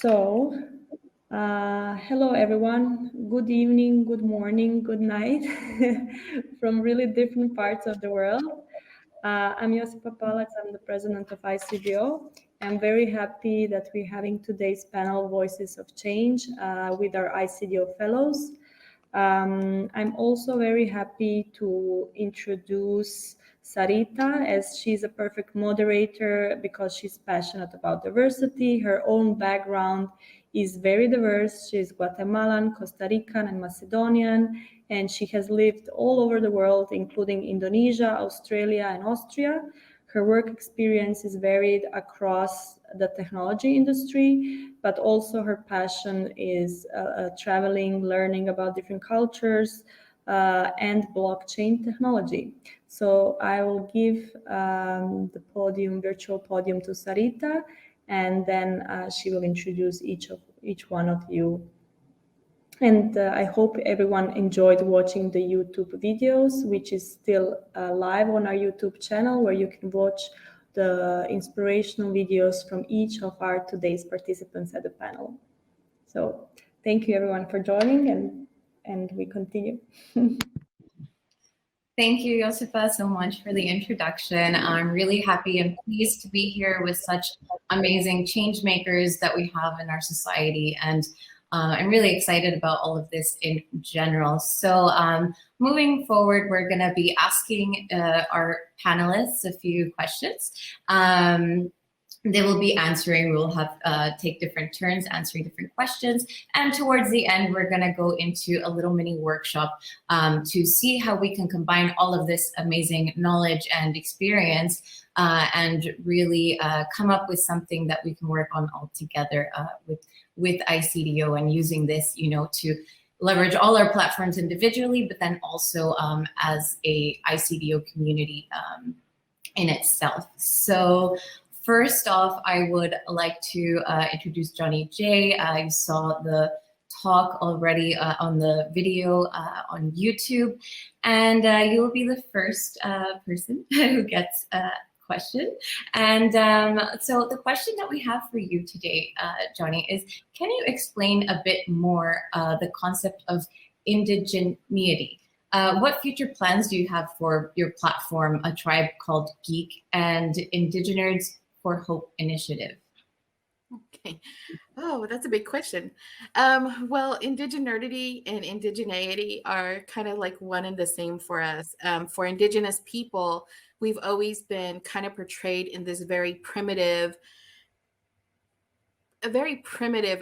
So, hello everyone. Good evening, good morning, good night from really different parts of the world. I'm Josipa Palac, I'm the president of ICDO. I'm very happy that we're having today's panel Voices of Change with our ICDO fellows. I'm also very happy to introduce Sarita, as she's a perfect moderator because she's passionate about diversity. Her own background is very diverse. She's Guatemalan, Costa Rican, and Macedonian, and she has lived all over the world, including Indonesia, Australia, and Austria. Her work experience is varied across the technology industry, but also her passion is traveling, learning about different cultures, and blockchain technology. So I will give the virtual podium to Sarita, and then she will introduce each one of you. And I hope everyone enjoyed watching the YouTube videos, which is still live on our YouTube channel, where you can watch the inspirational videos from each of our today's participants at the panel. So thank you everyone for joining, and we continue. Thank you, Josipa, so much for the introduction. I'm really happy and pleased to be here with such amazing change makers that we have in our society. And I'm really excited about all of this in general. So moving forward, we're going to be asking our panelists a few questions. They will be answering. We will have take different turns answering different questions. And towards the end, we're going to go into a little mini workshop to see how we can combine all of this amazing knowledge and experience and really come up with something that we can work on all together with ICDO, and using this, to leverage all our platforms individually, but then also as a ICDO community in itself. So first off, I would like to introduce Johnny J. You saw the talk already on the video on YouTube, and you will be the first person who gets a question. And so the question that we have for you today, Johnny, is can you explain a bit more the concept of indigeneity? What future plans do you have for your platform, a tribe called Geek, and Indigeners for Hope initiative? Okay. Oh, that's a big question. Well, indigeneity and indigeneity are kind of like one and the same for us. For Indigenous people, we've always been kind of portrayed in this very primitive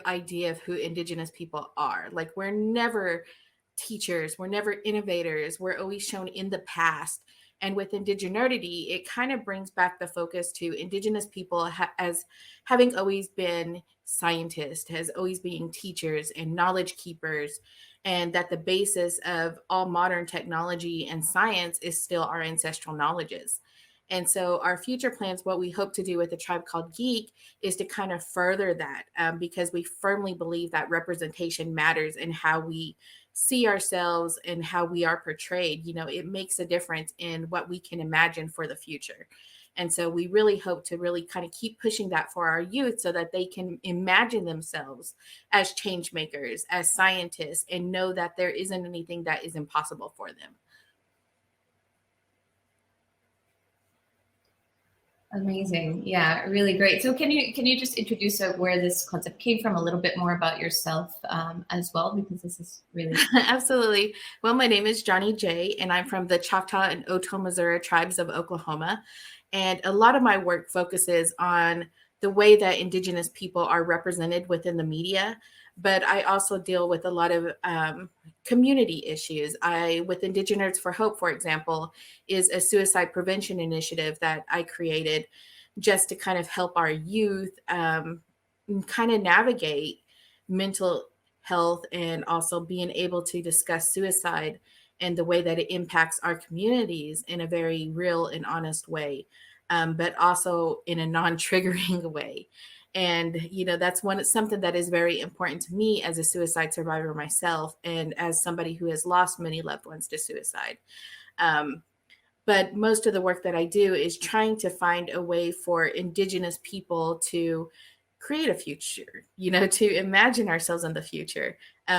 idea of who Indigenous people are. Like, we're never teachers, we're never innovators, we're always shown in the past. And with indigeneity, it kind of brings back the focus to Indigenous people as having always been scientists, as always being teachers and knowledge keepers, and that the basis of all modern technology and science is still our ancestral knowledges. And so our future plans, what we hope to do with the tribe called Geek, is to kind of further that because we firmly believe that representation matters in how we see ourselves and how we are portrayed. It makes a difference in what we can imagine for the future. And so we really hope to really kind of keep pushing that for our youth so that they can imagine themselves as change makers, as scientists, and know that there isn't anything that is impossible for them. Amazing. Yeah, really great. So can you just introduce where this concept came from, a little bit more about yourself as well, because this is really... Absolutely. Well, my name is Johnny J, and I'm from the Choctaw and Otoe Missouri tribes of Oklahoma. And a lot of my work focuses on the way that Indigenous people are represented within the media, but I also deal with a lot of community issues. With Indigeners for Hope, for example, is a suicide prevention initiative that I created just to kind of help our youth kind of navigate mental health and also being able to discuss suicide and the way that it impacts our communities in a very real and honest way, but also in a non-triggering way. And, that's something that is very important to me as a suicide survivor myself, and as somebody who has lost many loved ones to suicide. But most of the work that I do is trying to find a way for Indigenous people to create a future, to imagine ourselves in the future,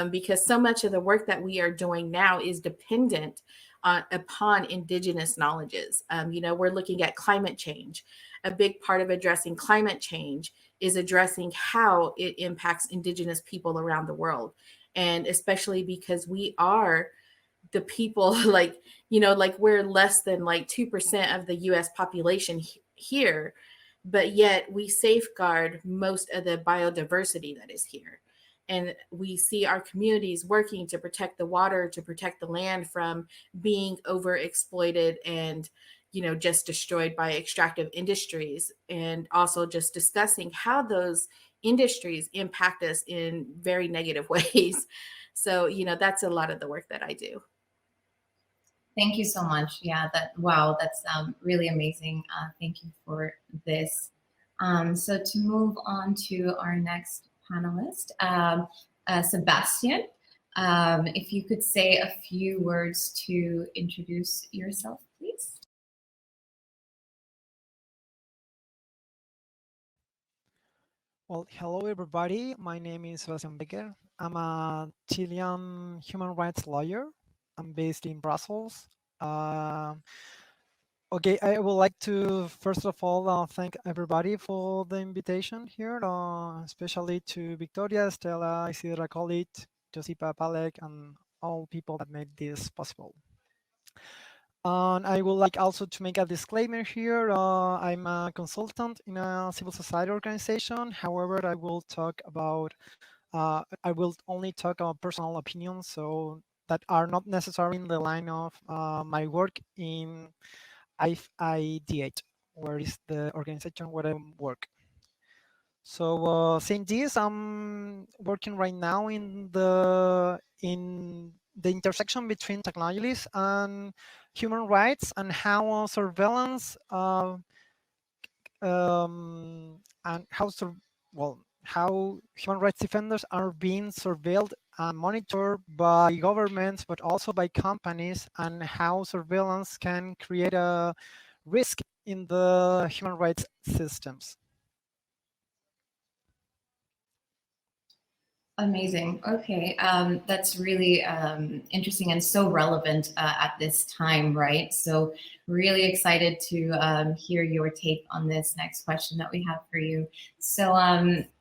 because so much of the work that we are doing now is dependent upon indigenous knowledges. We're looking at climate change. A big part of addressing climate change is addressing how it impacts indigenous people around the world. And especially because we are the people, like we're less than like 2% of the US population here, but yet we safeguard most of the biodiversity that is here. And we see our communities working to protect the water, to protect the land from being overexploited and just destroyed by extractive industries, and also just discussing how those industries impact us in very negative ways. So that's a lot of the work that I do. Thank you so much. Yeah, wow, that's really amazing. Thank you for this. So to move on to our next panelist, Sebastian, if you could say a few words to introduce yourself, please. Well, hello everybody. My name is Sebastian Becker. I'm a Chilean human rights lawyer. I'm based in Brussels. Okay, I would like to first of all thank everybody for the invitation here, especially to Victoria, Stella, Isidra Colit, Josipa Palek, and all people that made this possible. And I would like also to make a disclaimer here. I'm a consultant in a civil society organization. However, I will only talk about personal opinions, so that are not necessarily in the line of my work in ICDO, where is the organization where I work. So saying this, I'm working right now in the intersection between technologies and human rights, and how surveillance and how human rights defenders are being surveilled and monitored by governments, but also by companies, and how surveillance can create a risk in the human rights systems. Amazing. Okay, that's really interesting and so relevant at this time, right? So really excited to hear your take on this next question that we have for you. So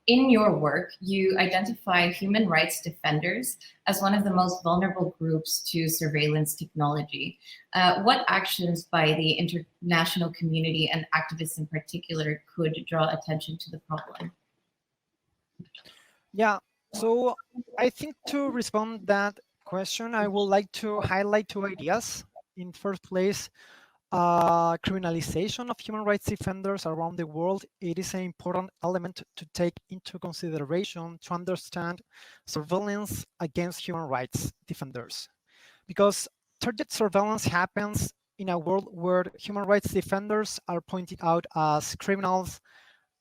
in your work, you identify human rights defenders as one of the most vulnerable groups to surveillance technology. What actions by the international community and activists in particular could draw attention to the problem? Yeah. So I think to respond that question, I would like to highlight two ideas. In first place, criminalization of human rights defenders around the world. It is an important element to take into consideration to understand surveillance against human rights defenders. Because target surveillance happens in a world where human rights defenders are pointed out as criminals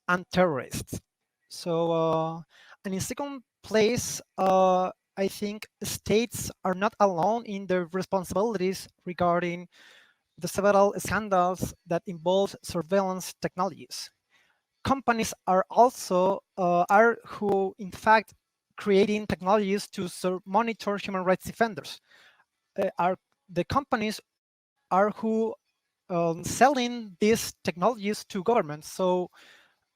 and terrorists. So, and in second place, I think states are not alone in their responsibilities regarding the several scandals that involve surveillance technologies. Companies are also are who, in fact, creating technologies to monitor human rights defenders. Are the companies are who selling these technologies to governments. So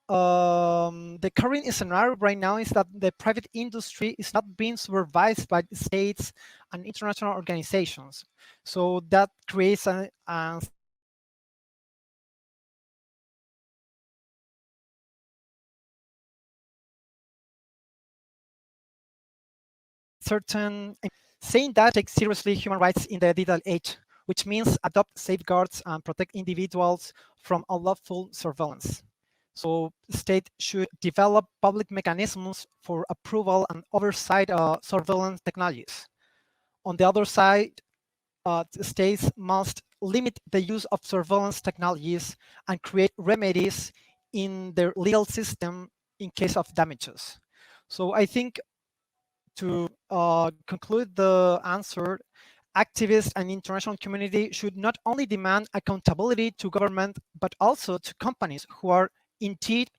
the current scenario right now is that the private industry is not being supervised by states and international organizations. So that creates a certain saying that take seriously human rights in the digital age, which means adopt safeguards and protect individuals from unlawful surveillance. So state should develop public mechanisms for approval and oversight of surveillance technologies. On the other side, states must limit the use of surveillance technologies and create remedies in their legal system in case of damages. So I think to conclude the answer, activists and international community should not only demand accountability to government, but also to companies who are indeed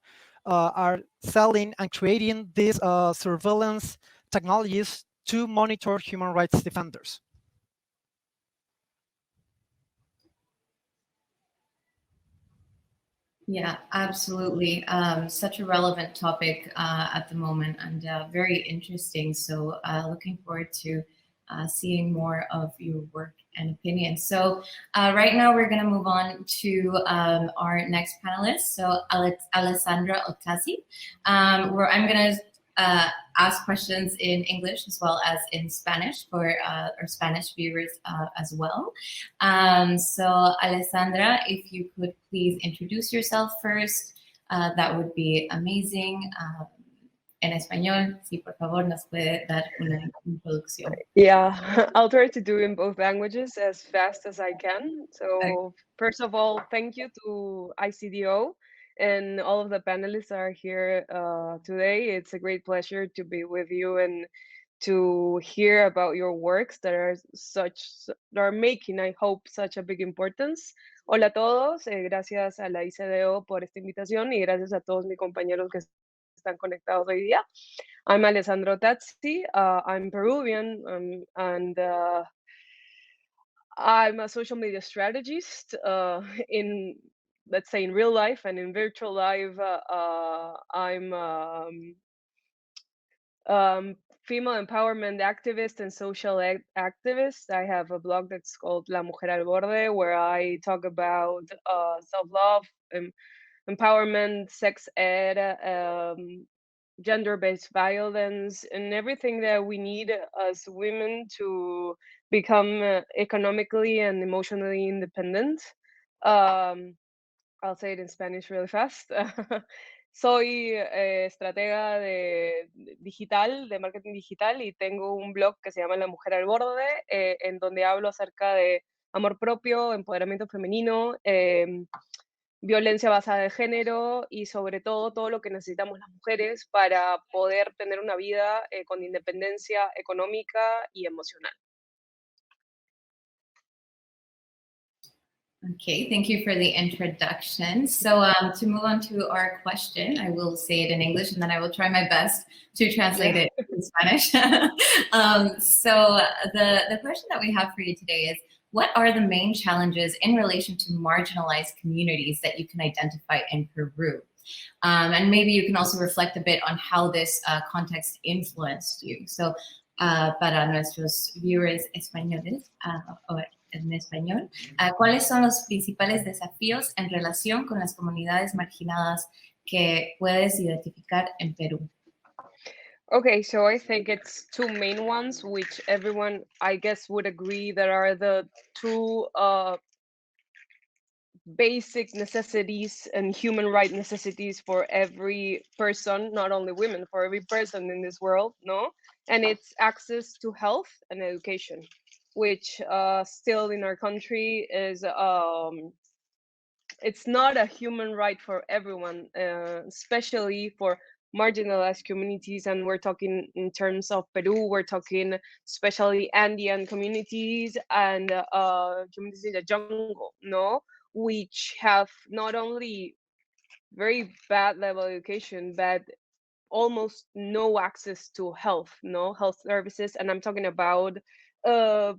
are selling and creating these surveillance technologies to monitor human rights defenders. Yeah, absolutely. Such a relevant topic at the moment, and very interesting. So looking forward to seeing more of your work and opinions. So right now we're going to move on to our next panelist. So Alessandra Ottasi, where I'm going to ask questions in English as well as in Spanish for our Spanish viewers as well. So Alessandra, if you could please introduce yourself first, that would be amazing. En español, si por favor nos puede dar una introducción. Yeah, I'll try to do in both languages as fast as I can. So, first of all, thank you to ICDO and all of the panelists that are here today. It's a great pleasure to be with you and to hear about your works that are making, I hope, such a big importance. Hola a todos, gracias a la ICDO por esta invitación y gracias a todos mis compañeros que están conectados hoy día. I'm Alessandro Tazzi. I'm Peruvian, and I'm a social media strategist in, let's say, in real life and in virtual life. I'm female empowerment activist and social activist. I have a blog that's called La Mujer al Borde, where I talk about self-love, empowerment, sex ed, gender-based violence, and everything that we need as women to become economically and emotionally independent. I'll say it in Spanish really fast. Soy estratega digital, de marketing digital, y tengo un blog que se llama La Mujer al Borde, en donde hablo acerca de amor propio, empoderamiento femenino, violencia basada en género y sobre todo lo que necesitamos las mujeres para poder tener una vida con independencia económica y emocional. Okay, thank you for the introduction. So to move on to our question, I will say it in English and then I will try my best to translate it in Spanish. So the question that we have for you today is, what are the main challenges in relation to marginalized communities that you can identify in Peru? And maybe you can also reflect a bit on how this context influenced you. So para nuestros viewers españoles, en español, ¿cuáles son los principales desafíos en relación con las comunidades marginadas que puedes identificar en Perú? Okay, so I think it's two main ones, which everyone, I guess, would agree that are the two basic necessities and human right necessities for every person, not only women, for every person in this world, no? And it's access to health and education, which still in our country is it's not a human right for everyone, especially for marginalized communities. And we're talking in terms of Peru, we're talking especially Andean communities and communities in the jungle, no, which have not only very bad level education, but almost no access to health, no health services. And I'm talking about uh,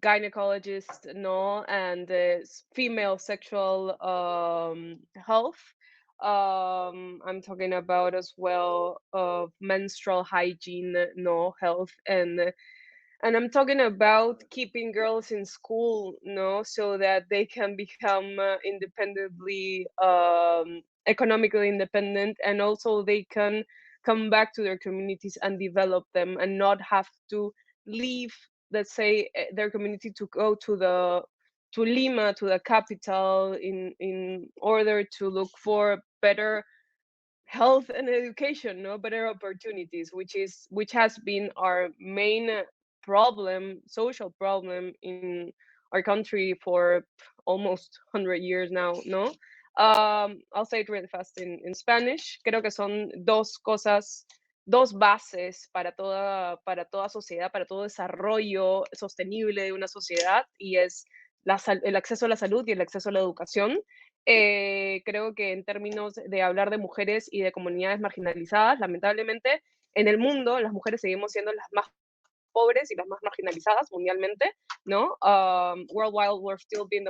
gynecologist, no, and female sexual health. I'm talking about as well of menstrual hygiene, no health, and I'm talking about keeping girls in school, no, so that they can become independently, economically independent, and also they can come back to their communities and develop them, and not have to leave, let's say, their community to go to Lima, to the capital, in order to look for better health and education, no, better opportunities, which has been our main problem, social problem in our country for almost 100 years now, no. I'll say it really fast in Spanish. Creo que son dos cosas, dos bases para toda sociedad, para todo desarrollo sostenible de una sociedad, y es el acceso a la salud y el acceso a la educación. Creo que en términos de hablar de mujeres y de comunidades marginalizadas, lamentablemente, en el mundo las mujeres seguimos siendo las más pobres y las más marginalizadas mundialmente, ¿no? Worldwide, we're still being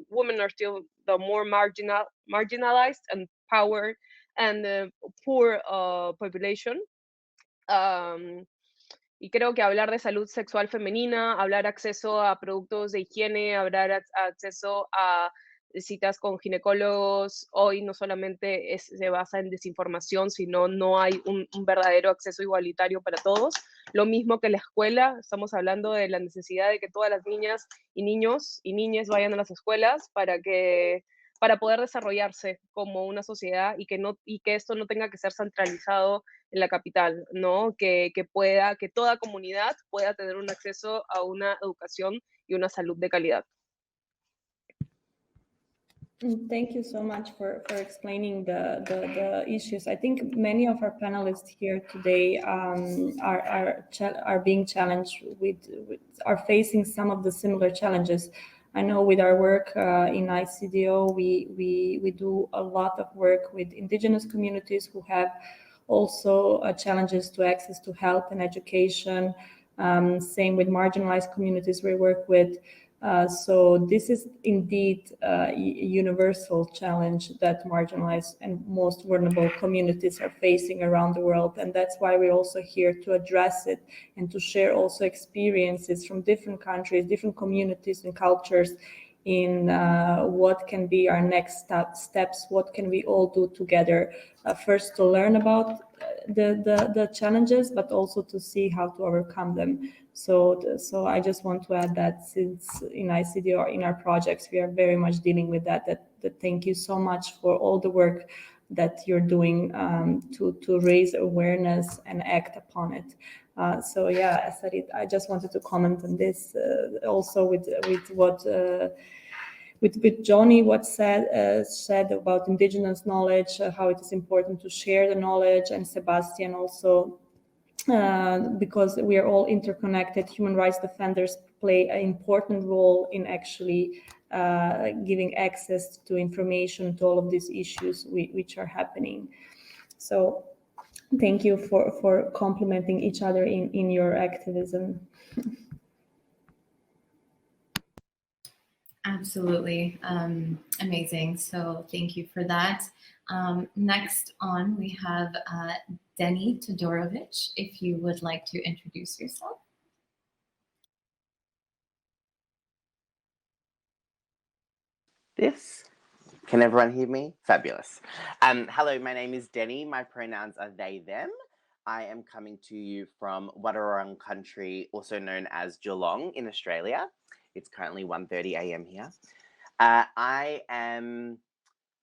women are still the more marginalized and power and poor population. Y creo que hablar de salud sexual femenina, hablar acceso a productos de higiene, hablar acceso a citas con ginecólogos, hoy no solamente se basa en desinformación, sino no hay un verdadero acceso igualitario para todos. Lo mismo que la escuela, estamos hablando de la necesidad de que todas las niñas y niños y niñas vayan a las escuelas para poder desarrollarse como una sociedad y que esto no tenga que ser centralizado en la capital, ¿no? Que toda comunidad pueda tener un acceso a una educación y una salud de calidad. Thank you so much for explaining the issues. I think many of our panelists here today are being challenged are facing some of the similar challenges. I know with our work in ICDO, we do a lot of work with indigenous communities who have also challenges to access to health and education. Same with marginalized communities we work with. So this is indeed a universal challenge that marginalized and most vulnerable communities are facing around the world. And that's why we're also here to address it and to share also experiences from different countries, different communities and cultures in what can be our next steps, what can we all do together, first to learn about the challenges, but also to see how to overcome them. So I just want to add that since in ICDO or in our projects, we are very much dealing with that thank you so much for all the work that you're doing to raise awareness and act upon it. So yeah, Sarit, I just wanted to comment on this also with what with Johnny, what said about indigenous knowledge, how it is important to share the knowledge, and Sebastian also, because we are all interconnected, human rights defenders play an important role in actually giving access to information to all of these issues which are happening. So thank you for complementing each other in your activism. Absolutely. Amazing. So thank you for that. Next on, we have Denny Todorovich, if you would like to introduce yourself. Can everyone hear me? Fabulous. Hello, my name is Denny. My pronouns are they, them. I am coming to you from Wadawurrung country, also known as Geelong in Australia. It's currently 1:30 a.m. here.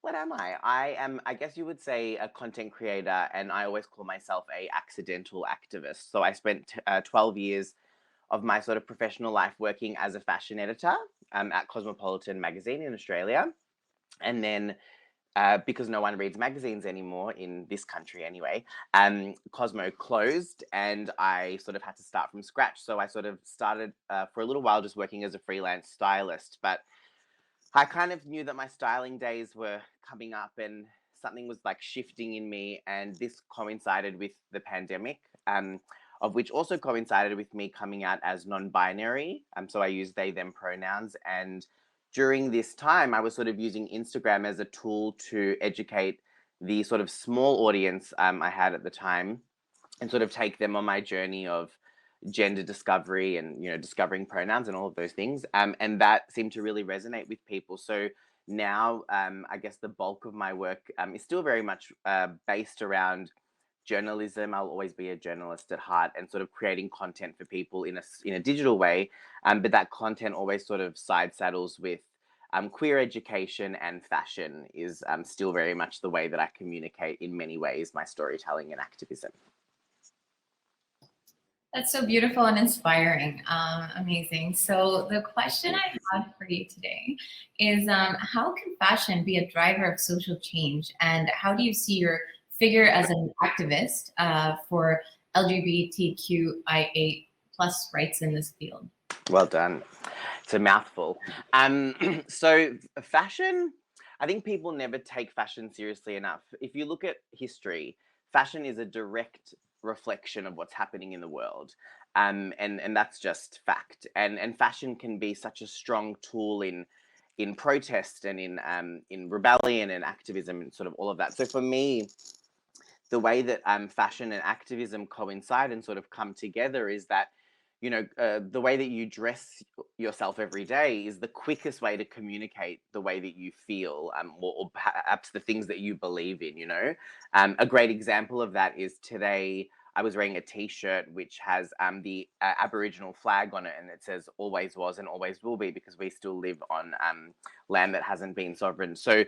What am I? I am, I guess you would say, a content creator, and I always call myself a accidental activist. So I spent 12 years of my sort of professional life working as a fashion editor at Cosmopolitan magazine in Australia. And then because no one reads magazines anymore in this country anyway, Cosmo closed and I sort of had to start from scratch. So I sort of started for a little while just working as a freelance stylist, but I kind of knew that my styling days were coming up and something was like shifting in me, and this coincided with the pandemic, of which also coincided with me coming out as non-binary. So I use they, them pronouns, and during this time, I was sort of using Instagram as a tool to educate the sort of small audience I had at the time and sort of take them on my journey of gender discovery and, you know, discovering pronouns and all of those things. And that seemed to really resonate with people. So now, I guess the bulk of my work is still very much based around journalism. I'll always be a journalist at heart and sort of creating content for people in a digital way. But that content always sort of side saddles with queer education, and fashion is still very much the way that I communicate in many ways my storytelling and activism. That's so beautiful and inspiring. Amazing. So the question I have for you today is how can fashion be a driver of social change, and how do you see your figure as an activist for LGBTQIA+ rights in this field? Well done. It's a mouthful. So fashion, I think people never take fashion seriously enough. If you look at history, fashion is a direct reflection of what's happening in the world. And that's just fact. And fashion can be such a strong tool in protest and in rebellion and activism and sort of all of that. So for me, the way that fashion and activism coincide and sort of come together is that, the way that you dress yourself every day is the quickest way to communicate the way that you feel, or perhaps the things that you believe in. A great example of that is today I was wearing a t-shirt which has the Aboriginal flag on it, and it says "always was and always will be," because we still live on land that hasn't been sovereign. So,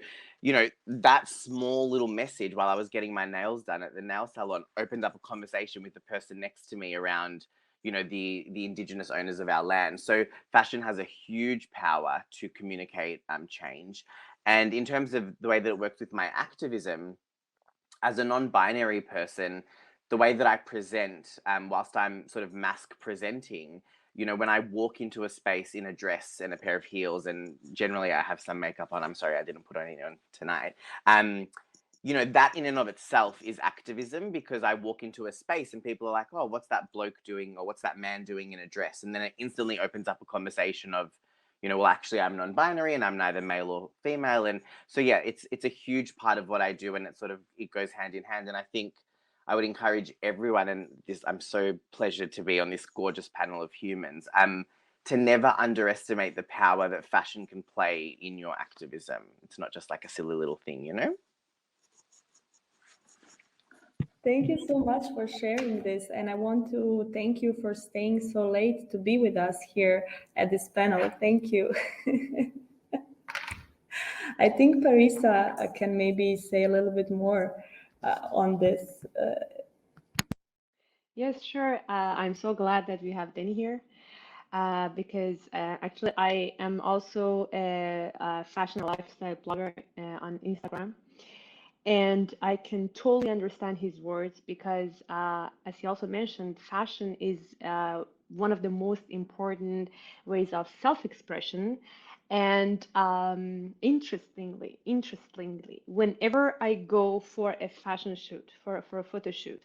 that small little message while I was getting my nails done at the nail salon opened up a conversation with the person next to me around, the indigenous owners of our land. So fashion has a huge power to communicate change. And in terms of the way that it works with my activism, as a non-binary person, the way that I present, whilst I'm sort of mask presenting, when I walk into a space in a dress and a pair of heels, and generally I have some makeup on. I'm sorry, I didn't put any on tonight. That in and of itself is activism, because I walk into a space and people are like, "Oh, what's that bloke doing? Or what's that man doing in a dress?" And then it instantly opens up a conversation of, well, actually, I'm non-binary and I'm neither male or female. And so, yeah, it's a huge part of what I do, and it goes hand in hand. And I think I would encourage everyone, and I'm so pleasured to be on this gorgeous panel of humans, to never underestimate the power that fashion can play in your activism. It's not just like a silly little thing. Thank you so much for sharing this. And I want to thank you for staying so late to be with us here at this panel. Thank you. I think Parisa can maybe say a little bit more on this. Yes, sure. I'm so glad that we have Denny here because actually I am also a fashion and lifestyle blogger on Instagram. And I can totally understand his words because, as he also mentioned, fashion is one of the most important ways of self-expression. And interestingly, whenever I go for a fashion shoot, for a photo shoot,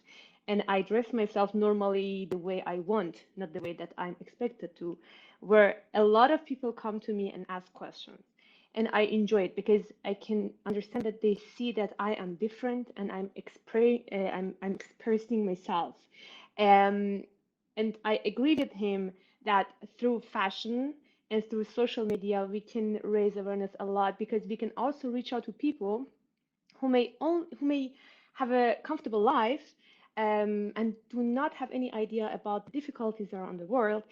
and I dress myself normally the way I want, not the way that I'm expected to, where a lot of people come to me and ask questions, and I enjoy it because I can understand that they see that I am different and I'm expressing myself. Um, and I agree with him that through fashion and through social media we can raise awareness a lot because we can also reach out to people who may have a comfortable life and do not have any idea about the difficulties around the world,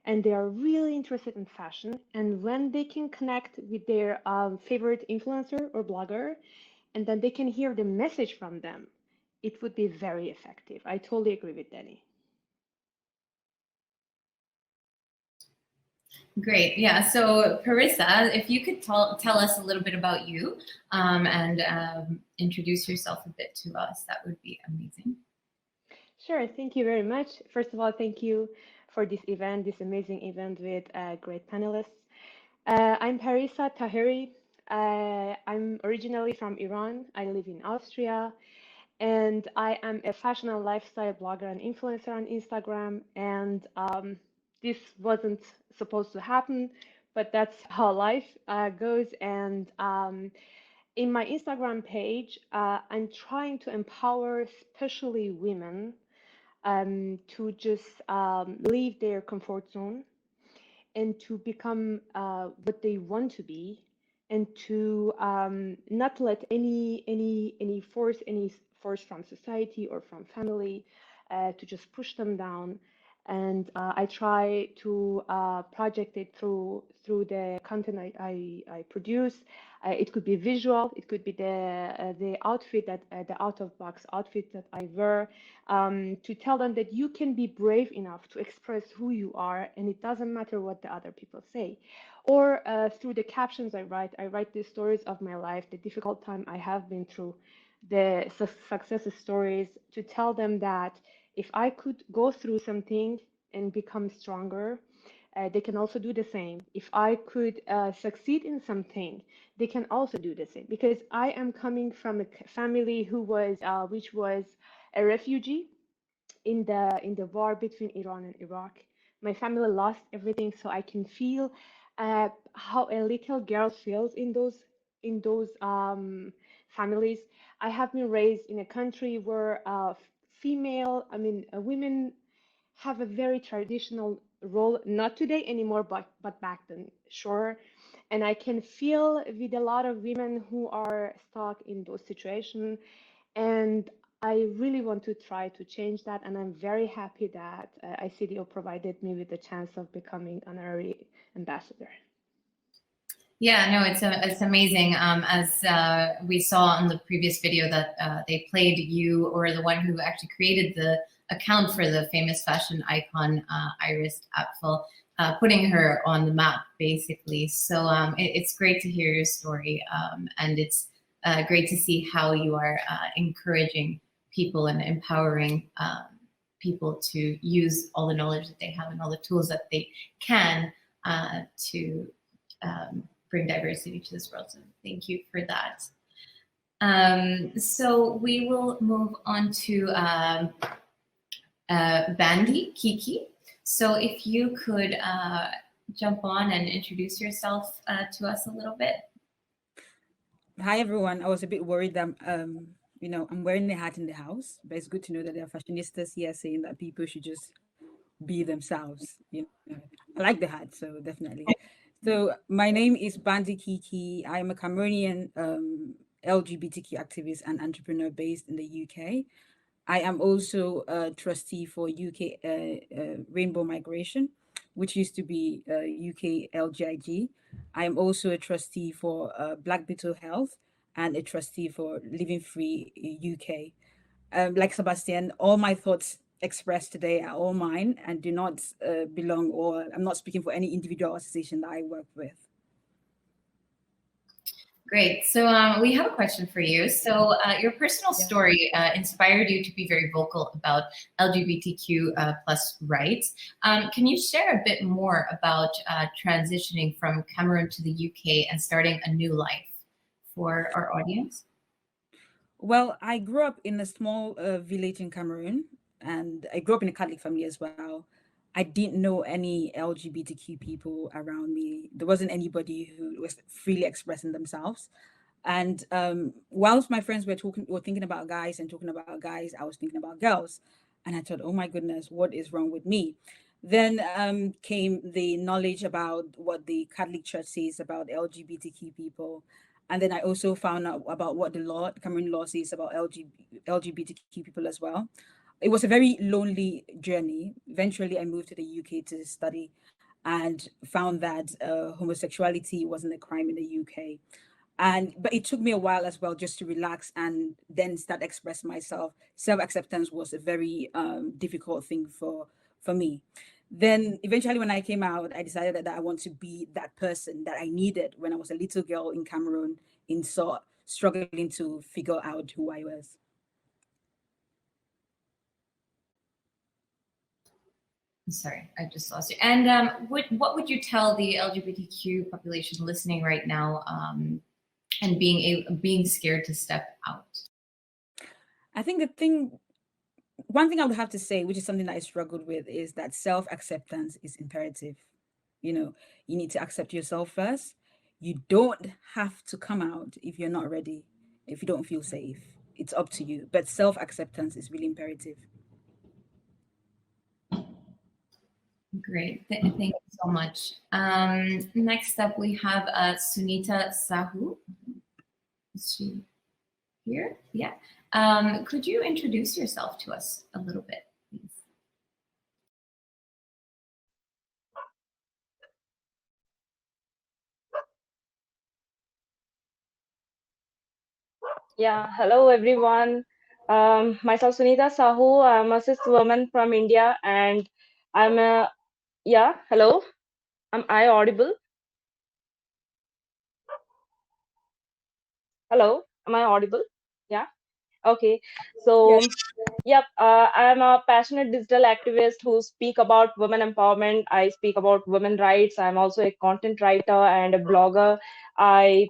and they are really interested in fashion. And when they can connect with their favorite influencer or blogger, and then they can hear the message from them, it would be very effective. I totally agree with Denny. Great. Yeah. So, Parissa, if you could tell us a little bit about you and introduce yourself a bit to us, that would be amazing. Sure. Thank you very much. First of all, thank you for this event, this amazing event with great panelists. I'm Parissa Tahiri. I'm originally from Iran. I live in Austria, and I am a fashion and lifestyle blogger and influencer on Instagram. And this wasn't supposed to happen, but that's how life goes. And in my Instagram page, I'm trying to empower, especially women, to just leave their comfort zone and to become what they want to be, and to not let any force from society or from family to just push them down. And I try to project it through the content I produce. It could be visual, it could be the outfit that the out of box outfit that I wear, to tell them that you can be brave enough to express who you are, and it doesn't matter what the other people say. Or through the captions I write the stories of my life, the difficult time I have been through, the success stories, to tell them that if I could go through something and become stronger, they can also do the same. If I could succeed in something, they can also do the same. Because I am coming from a family which was a refugee in the war between Iran and Iraq. My family lost everything, so I can feel how a little girl feels in those families. I have been raised in a country where women have a very traditional role, not today anymore, but back then, sure. And I can feel with a lot of women who are stuck in those situations, and I really want to try to change that. And I'm very happy that ICDO provided me with the chance of becoming honorary ambassador. Yeah, no, it's amazing. As we saw on the previous video that they played, you or the one who actually created the account for the famous fashion icon Iris Apfel, putting her on the map basically. So it's great to hear your story, and it's great to see how you are encouraging people and empowering people to use all the knowledge that they have and all the tools that they can to bring diversity to this world. So thank you for that. So we will move on to Bandy Kiki. So if you could jump on and introduce yourself to us a little bit. Hi everyone. I was a bit worried that I'm wearing the hat in the house, but it's good to know that there are fashionistas here saying that people should just be themselves. I like the hat, so definitely. So my name is Bandi Kiki. I am a Cameroonian LGBTQ activist and entrepreneur based in the UK. I am also a trustee for UK Rainbow Migration, which used to be UK LGIG. I am also a trustee for Black Beetle Health and a trustee for Living Free UK. Like Sebastian, all my thoughts expressed today are all mine and do not belong, or I'm not speaking for any individual association that I work with. Great. So we have a question for you. So your personal story inspired you to be very vocal about LGBTQ plus rights. Can you share a bit more about transitioning from Cameroon to the UK and starting a new life for our audience? Well, I grew up in a small village in Cameroon, and I grew up in a Catholic family as well. I didn't know any LGBTQ people around me. There wasn't anybody who was freely expressing themselves. And whilst my friends were thinking about guys and talking about guys, I was thinking about girls. And I thought, oh my goodness, what is wrong with me? Then came the knowledge about what the Catholic Church says about LGBTQ people. And then I also found out about what the Cameroon law says about LGBTQ people as well. It was a very lonely journey. Eventually, I moved to the UK to study and found that homosexuality wasn't a crime in the UK. But it took me a while as well just to relax and then start expressing myself. Self-acceptance was a very difficult thing for me. Then eventually when I came out, I decided that I want to be that person that I needed when I was a little girl in Cameroon, struggling to figure out who I was. Sorry, I just lost you. And what would you tell the LGBTQ population listening right now and being scared to step out? I think one thing I would have to say, which is something that I struggled with, is that self-acceptance is imperative. You need to accept yourself first. You don't have to come out if you're not ready, if you don't feel safe. It's up to you. But self-acceptance is really imperative. Great, thank you so much. Next up, we have Sunita Sahu. Is she here? Yeah. Could you introduce yourself to us a little bit, please? Yeah, hello everyone. Myself Sunita Sahu. I'm a cis woman from India, and I'm a yeah. Hello, am I audible? Hello, am I audible? Yeah. Okay, so Yes. yep, I'm a passionate digital activist who speak about women empowerment. I speak about women rights. I'm also a content writer and a blogger. I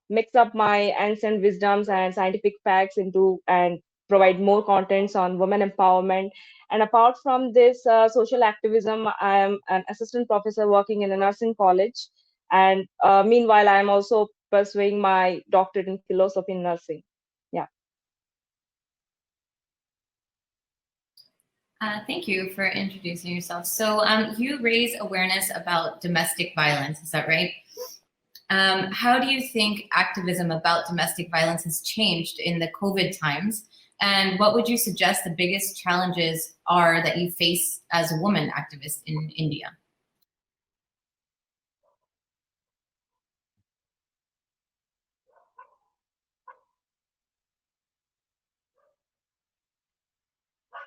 mix up my ancient wisdoms and scientific facts into and provide more contents on women empowerment. And apart from this social activism, I am an assistant professor working in a nursing college. And meanwhile, I am also pursuing my doctorate in philosophy in nursing. Yeah. Thank you for introducing yourself. So you raise awareness about domestic violence, is that right? How do you think activism about domestic violence has changed in the COVID times? And what would you suggest the biggest challenges are that you face as a woman activist in India?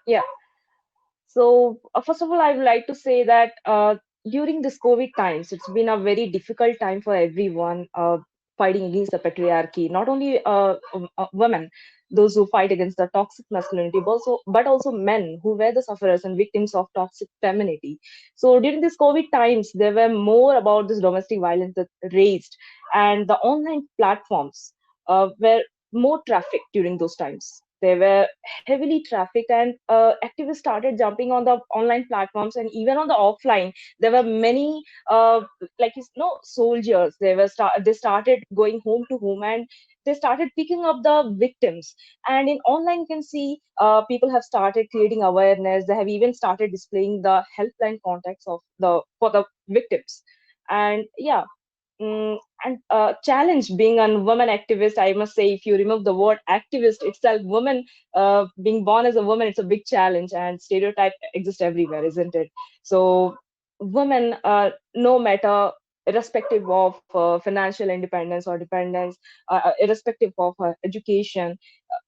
Yeah. So, first of all, I would like to say that during this COVID times, it's been a very difficult time for everyone fighting against the patriarchy. Not only women, those who fight against the toxic masculinity, but also men who were the sufferers and victims of toxic femininity. So, during this COVID times, there were more about this domestic violence that raised, and the online platforms were more traffic during those times. They were heavily trafficked, and activists started jumping on the online platforms, and even on the offline there were many soldiers. They started going home to home, and they started picking up the victims. And in online you can see people have started creating awareness. They have even started displaying the helpline contacts of the for the victims. And yeah, and challenge being a woman activist, I must say, if you remove the word activist itself, woman being born as a woman, it's a big challenge, and stereotype exists everywhere, isn't it? So women, no matter, irrespective of financial independence or dependence, irrespective of her education,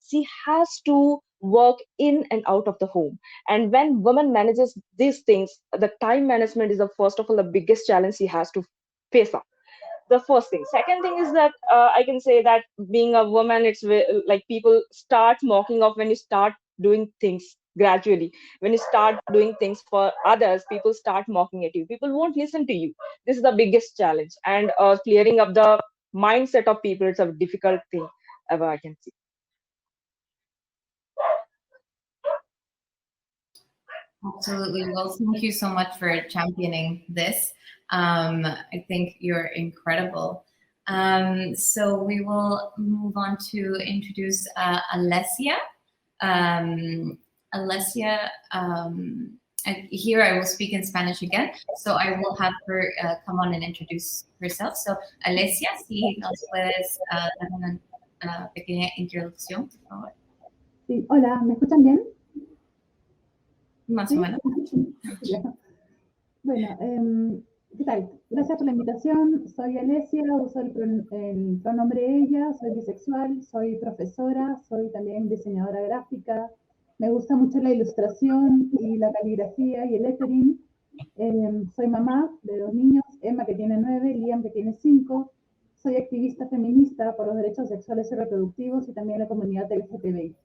she has to work in and out of the home. And when woman manages these things, the time management is the first of all the biggest challenge she has to face up. The first thing. Second thing is that I can say that being a woman, like people start mocking off when you start doing things gradually. When you start doing things for others, people start mocking at you. People won't listen to you. This is the biggest challenge. And clearing up the mindset of people, it's a difficult thing ever I can see. Absolutely. Well, thank you so much for championing this. I think you're incredible. So we will move on to introduce Alessia. Alessia, and here I will speak in Spanish again. So I will have her come on and introduce herself. So Alessia, si nos puedes dar una pequeña introducción, por favor. Sí, hola, ¿me escuchan bien? Más ¿Sí? o menos. Ya. Bueno, ¿qué tal? Gracias por la invitación. Soy Alesia, uso el pronombre ella, soy bisexual, soy profesora, soy también diseñadora gráfica. Me gusta mucho la ilustración y la caligrafía y el lettering. Soy mamá de 2 niños, Emma que tiene 9, Liam que tiene 5. Soy activista feminista por los derechos sexuales y reproductivos y también la comunidad LGTBI.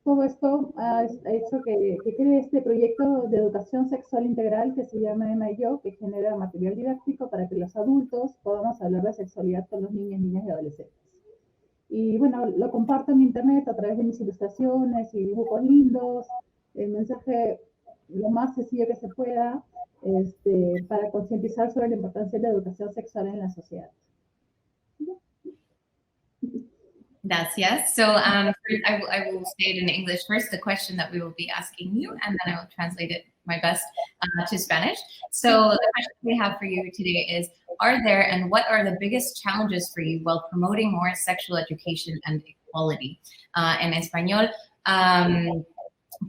Todo esto ha hecho que cree este proyecto de educación sexual integral que se llama Emma y yo, que genera material didáctico para que los adultos podamos hablar de sexualidad con los niños, niñas y adolescentes. Y bueno, lo comparto en internet a través de mis ilustraciones y dibujos lindos, el mensaje lo más sencillo que se pueda, para concientizar sobre la importancia de la educación sexual en la sociedad. Gracias. So first I will say it in English first, the question that we will be asking you, and then I will translate it my best to Spanish. So the question we have for you today is, are there and what are the biggest challenges for you while promoting more sexual education and equality? En español,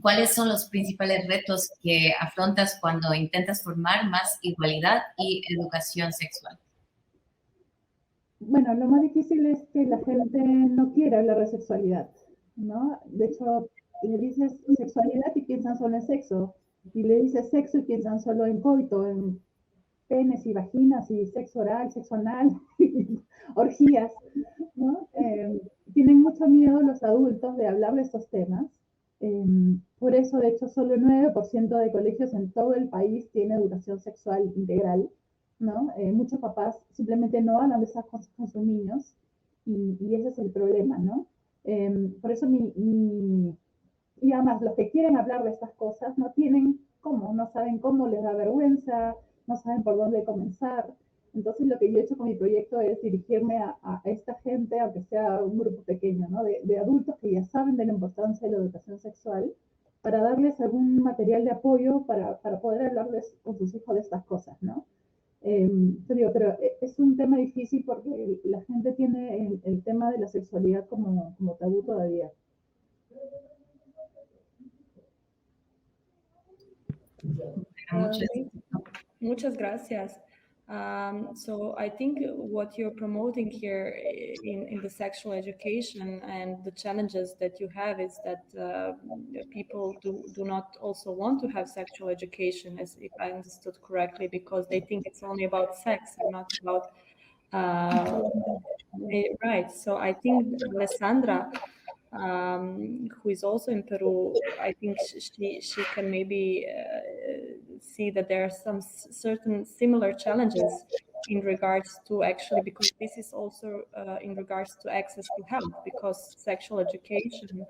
¿cuáles son los principales retos que afrontas cuando intentas formar más igualdad y educación sexual? Bueno, lo más difícil es que la gente no quiere hablar de sexualidad, ¿no? De hecho, le dices sexualidad y piensan solo en sexo, y le dices sexo y piensan solo en coito, en penes y vaginas y sexo oral, sexo anal, orgías, ¿no? tienen mucho miedo los adultos de hablar de estos temas. Por eso, de hecho, solo el 9% de colegios en todo el país tiene educación sexual integral, ¿no? Muchos papás simplemente no hablan de esas cosas con sus niños y ese es el problema, ¿no? Por eso y además los que quieren hablar de estas cosas no tienen cómo, no saben cómo, les da vergüenza, no saben por dónde comenzar. Entonces lo que yo he hecho con mi proyecto es dirigirme a esta gente, aunque sea un grupo pequeño, ¿no? de adultos que ya saben de la importancia de la educación sexual, para darles algún material de apoyo para poder hablarles con sus hijos de estas cosas, ¿no? Pero es un tema difícil porque la gente tiene el tema de la sexualidad como tabú todavía. Muchas gracias. So I think what you're promoting here in the sexual education and the challenges that you have is that people do not also want to have sexual education, as if I understood correctly, because they think it's only about sex and not about right. So I think Alessandra, who is also in Peru, I think she can maybe see that there are some certain similar challenges in regards to actually, because this is also in regards to access to health, because sexual education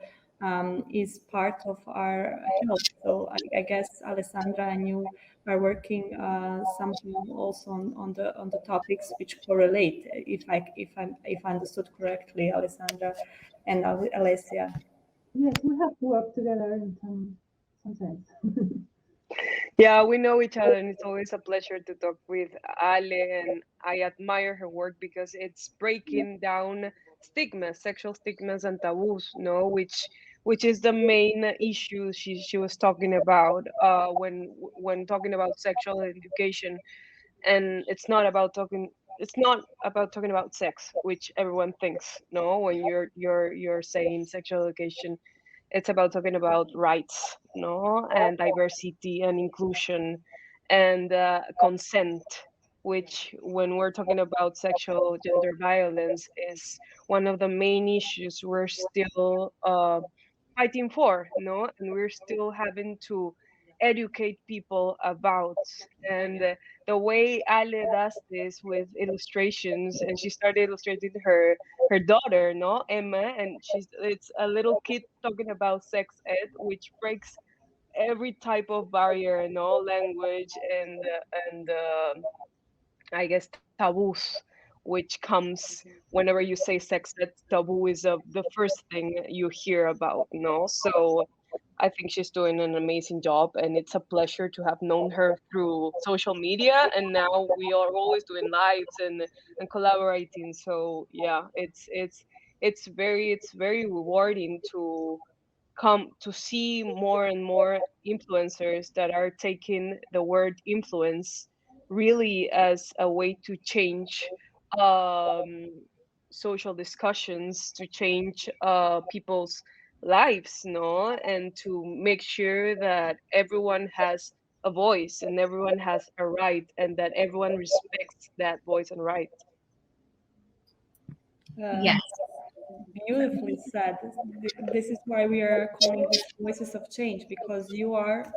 is part of our health. So I guess Alessandra and you are working somehow also on the topics which correlate. If I understood correctly, Alessandra and Alessia. Yes, we have to work together in some sense. Yeah, we know each other, and it's always a pleasure to talk with Ale. And I admire her work because it's breaking down stigmas, sexual stigmas, and taboos. No, which is the main issue she was talking about when talking about sexual education. And it's not about talking. It's not about talking about sex, which everyone thinks. No, when you're saying sexual education, it's about talking about rights, no, and diversity and inclusion and consent, which when we're talking about sexual gender violence is one of the main issues we're still fighting for, no, and we're still having to educate people about. And the way Ale does this with illustrations, and she started illustrating her daughter, no, Emma, and it's a little kid talking about sex ed, which breaks every type of barrier, no, language and I guess taboos, which comes whenever you say sex ed. Taboo is the first thing you hear about, no. So I think she's doing an amazing job, and it's a pleasure to have known her through social media. And now we are always doing lives and collaborating. So yeah, it's very rewarding to come to see more and more influencers that are taking the word influence really as a way to change um, social discussions, to change people's lives, no, and to make sure that everyone has a voice and everyone has a right, and that everyone respects that voice and right. Yes. Beautifully said. This is why we are calling this voices of change, because you are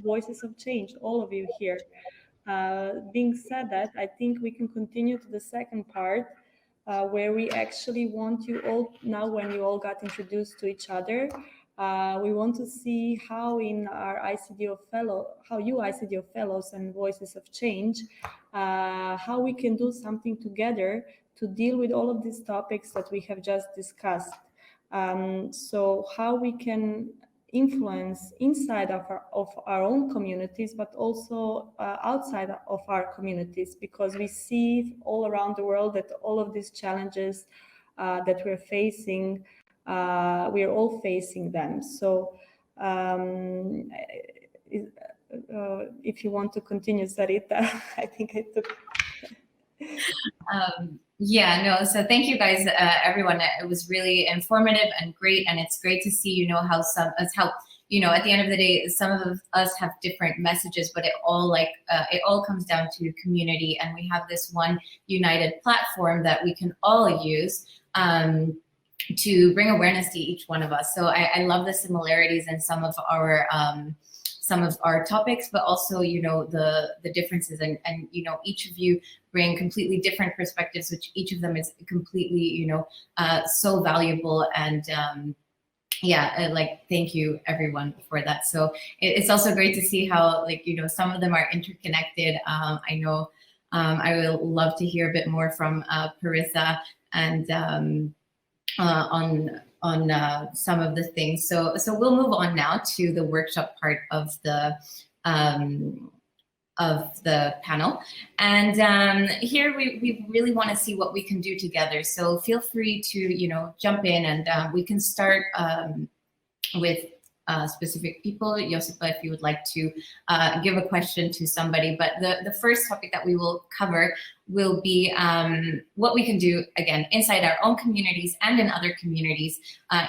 voices of change, all of you here. Being said that, I think we can continue to the second part, where we actually want you all, now when you all got introduced to each other, we want to see how in our ICDO how you ICDO fellows and voices of change, how we can do something together to deal with all of these topics that we have just discussed. So how we can influence inside of our own communities, but also outside of our communities, because we see all around the world that all of these challenges that we're facing, we are all facing them. So if you want to continue, Sarita, I think I took... Yeah, no, so thank you guys, everyone. It was really informative and great, and it's great to see, how at the end of the day, some of us have different messages, but it all comes down to community, and we have this one united platform that we can all use. to bring awareness to each one of us. So I love the similarities in some of our topics, but also, you know, the differences, and you know, each of you bring completely different perspectives, which each of them is completely, you know, so valuable. And yeah, like, thank you everyone for that. So it's also great to see how, like, you know, some of them are interconnected. I know I will love to hear a bit more from Parissa and on some of the things. So we'll move on now to the workshop part of the panel. And here we really want to see what we can do together. So feel free to, you know, jump in, and we can start with specific people. Josipa, if you would like to give a question to somebody. But the first topic that we will cover will be what we can do, again, inside our own communities and in other communities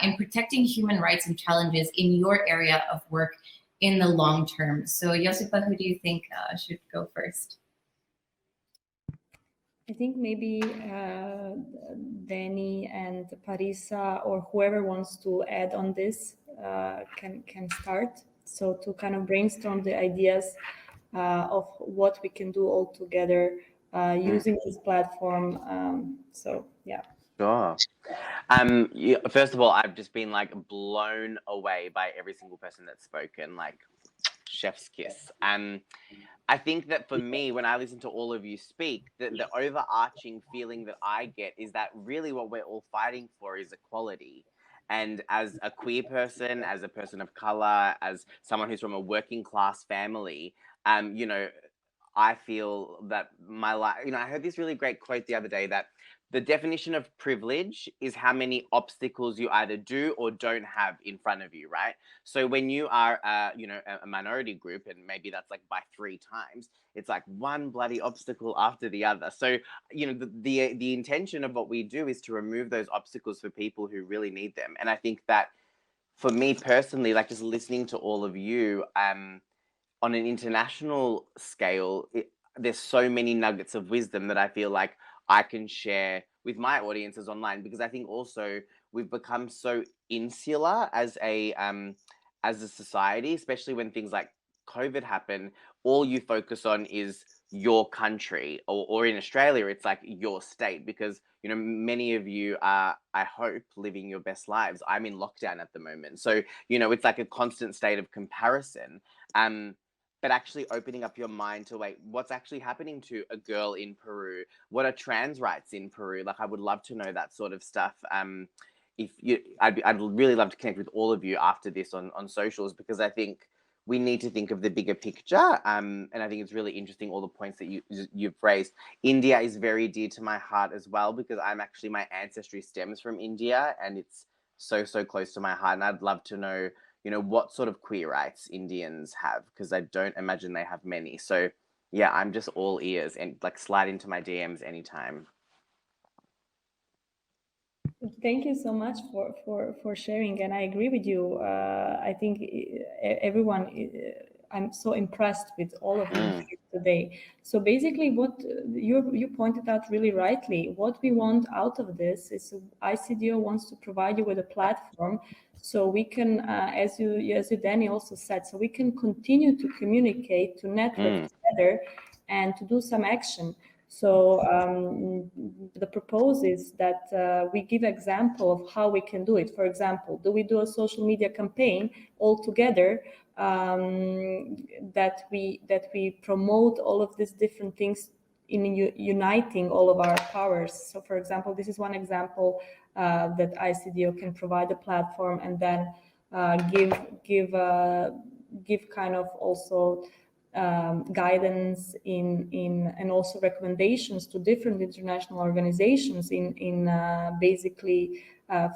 in protecting human rights and challenges in your area of work in the long term. So Josipa, who do you think should go first? I think maybe Denny and Parissa, or whoever wants to add on this, can start. So to kind of brainstorm the ideas of what we can do all together using this platform. So yeah. Sure. First of all, I've just been like blown away by every single person that's spoken, like chef's kiss. I think that for me, when I listen to all of you speak, the overarching feeling that I get is that really what we're all fighting for is equality. And as a queer person, as a person of color, as someone who's from a working class family, you know, I feel that my life, you know, I heard this really great quote the other day that the definition of privilege is how many obstacles you either do or don't have in front of you, right? So when you are, you know, a minority group, and maybe that's like by 3 times, it's like one bloody obstacle after the other. So, you know, the intention of what we do is to remove those obstacles for people who really need them. And I think that for me personally, like just listening to all of you, on an international scale, there's so many nuggets of wisdom that I feel like I can share with my audiences online, because I think also we've become so insular as a society, especially when things like COVID happen. All you focus on is your country, or in Australia, it's like your state, because, you know, many of you are, I hope, living your best lives. I'm in lockdown at the moment. So, you know, it's like a constant state of comparison. But actually opening up your mind to, wait, what's actually happening to a girl in Peru? What are trans rights in Peru? Like, I would love to know that sort of stuff. If you, I'd really love to connect with all of you after this on socials, because I think we need to think of the bigger picture. And I think it's really interesting, all the points that you've raised. India is very dear to my heart as well, because my ancestry stems from India, and it's so close to my heart. And I'd love to know, you know, what sort of queer rights Indians have, because I don't imagine they have many. So yeah, I'm just all ears, and like slide into my DMs anytime. Thank you so much for sharing, and I agree with you. I think everyone, I'm so impressed with all of you here today. So basically, what you pointed out really rightly, what we want out of this is ICDO wants to provide you with a platform, so we can, as you Danny also said, so we can continue to communicate, to network together, and to do some action. So the propose is that we give example of how we can do it. For example, do we do a social media campaign all together, that we promote all of these different things in uniting all of our powers. So for example, this is one example that ICDO can provide a platform, and then give kind of also guidance and also recommendations to different international organizations in basically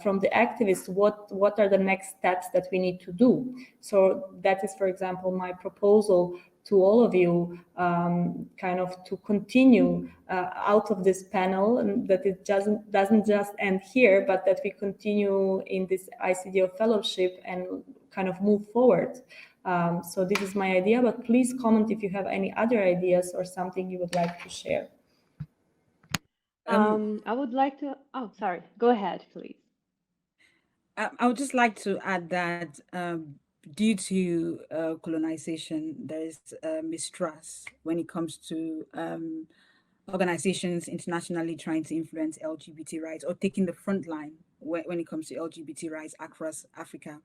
from the activists, what are the next steps that we need to do. So that is, for example, my proposal to all of you, kind of to continue out of this panel, and that it doesn't just end here, but that we continue in this ICDO fellowship and kind of move forward. So this is my idea, but please comment if you have any other ideas or something you would like to share. I would like to, oh, sorry, go ahead, please. I would just like to add that due to colonization, there is mistrust when it comes to organizations internationally trying to influence LGBT rights or taking the front line when it comes to LGBT rights across Africa.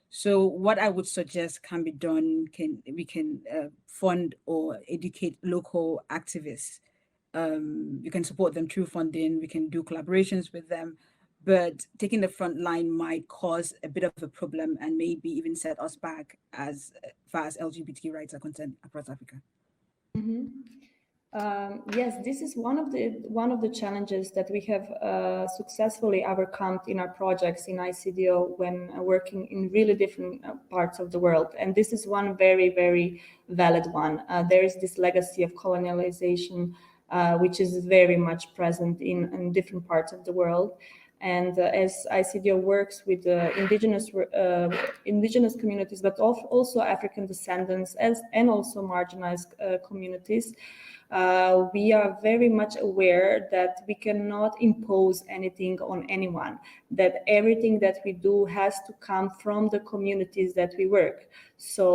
So what I would suggest can be done, we can fund or educate local activists. You can support them through funding. We can do collaborations with them, but taking the front line might cause a bit of a problem and maybe even set us back as far as LGBT rights are concerned across Africa. Mhm. Yes, this is one of the challenges that we have successfully overcome in our projects in ICDO when working in really different parts of the world. And this is one very, very valid one. There is this legacy of colonialization, which is very much present in different parts of the world. And as ICDO works with indigenous communities, but also African descendants and also marginalized communities, we are very much aware that we cannot impose anything on anyone, that everything that we do has to come from the communities that we work. So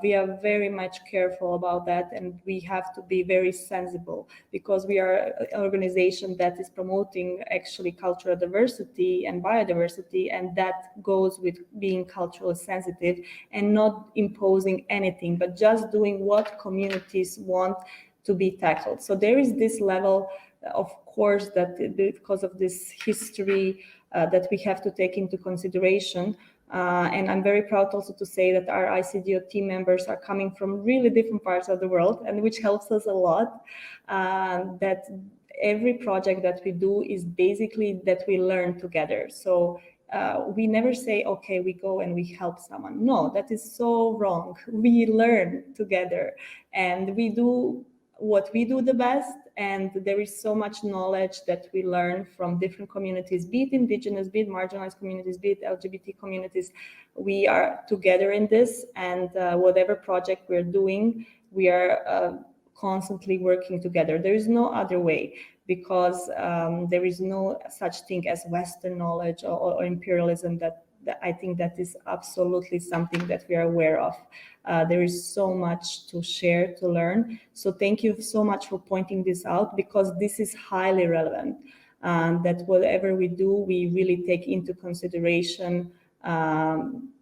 we are very much careful about that, and we have to be very sensible because we are an organization that is promoting actually cultural diversity and biodiversity, and that goes with being culturally sensitive and not imposing anything, but just doing what communities want to be tackled. So there is this level, of course, that because of this history that we have to take into consideration. And I'm very proud also to say that our ICDO team members are coming from really different parts of the world, and which helps us a lot. That every project that we do is basically that we learn together. So we never say, okay, we go and we help someone. No, that is so wrong. We learn together, and we do what we do the best, and there is so much knowledge that we learn from different communities, be it indigenous, be it marginalized communities, be it LGBT communities. We are together in this, and whatever project we're doing, we are constantly working together. There is no other way, because there is no such thing as Western knowledge or imperialism that I think that is absolutely something that we are aware of. There is so much to share, to learn. So thank you so much for pointing this out, because this is highly relevant. That whatever we do, we really take into consideration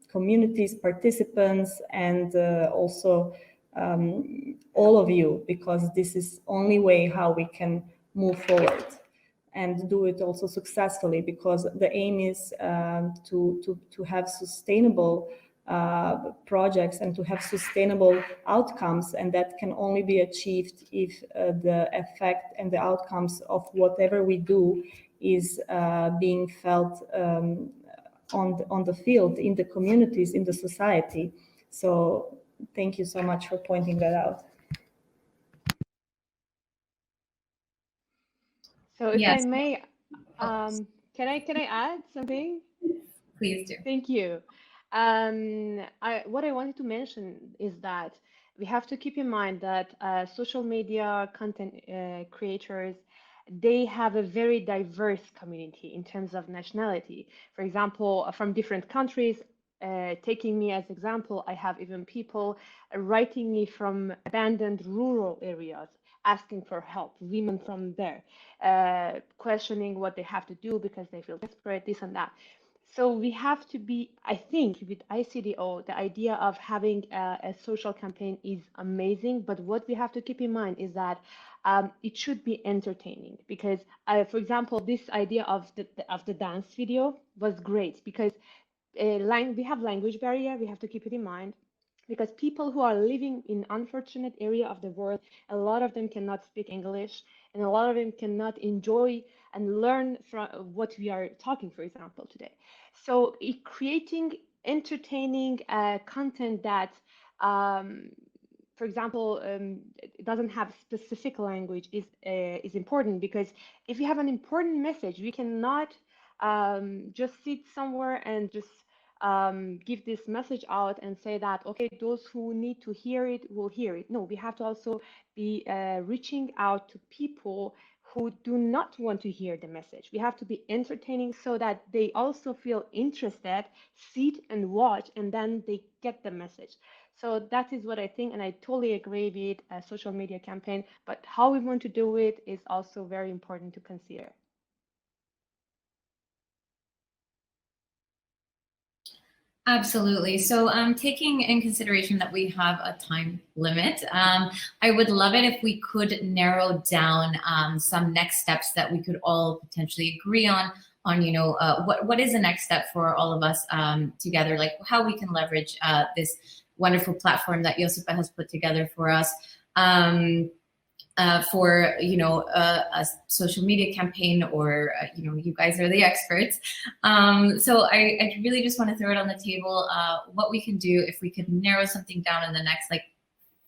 communities, participants, and also all of you, because this is only way how we can move forward and do it also successfully, because the aim is to have sustainable projects and to have sustainable outcomes, and that can only be achieved if the effect and the outcomes of whatever we do is being felt on the field, in the communities, in the society. So thank you so much for pointing that out. So if I Yes, may, oh, can I add something? please do. Thank you. What I wanted to mention is that we have to keep in mind that social media content creators, they have a very diverse community in terms of nationality. For example, from different countries. Taking me as example, I have even people writing me from abandoned rural areas asking for help, women from there, questioning what they have to do because they feel desperate, this and that. So we have to be, I think, with ICDO, the idea of having a social campaign is amazing. But what we have to keep in mind is that it should be entertaining. Because, for example, this idea of the dance video was great because we have language barrier. We have to keep it in mind because people who are living in unfortunate area of the world, a lot of them cannot speak English, and a lot of them cannot enjoy and learn from what we are talking, for example, today. So creating entertaining content that for example, it doesn't have specific language is important, because if you have an important message, we cannot just sit somewhere and just give this message out and say that, okay, those who need to hear it will hear it. No, we have to also be reaching out to people who do not want to hear the message. We have to be entertaining so that they also feel interested, sit and watch, and then they get the message. So that is what I think, and I totally agree with a social media campaign, but how we want to do it is also very important to consider. Absolutely. So taking in consideration that we have a time limit, I would love it if we could narrow down some next steps that we could all potentially agree on, what is the next step for all of us together, like how we can leverage this wonderful platform that Josipa has put together for us. For a social media campaign, or you guys are the experts. So I really just want to throw it on the table, what we can do if we could narrow something down in the next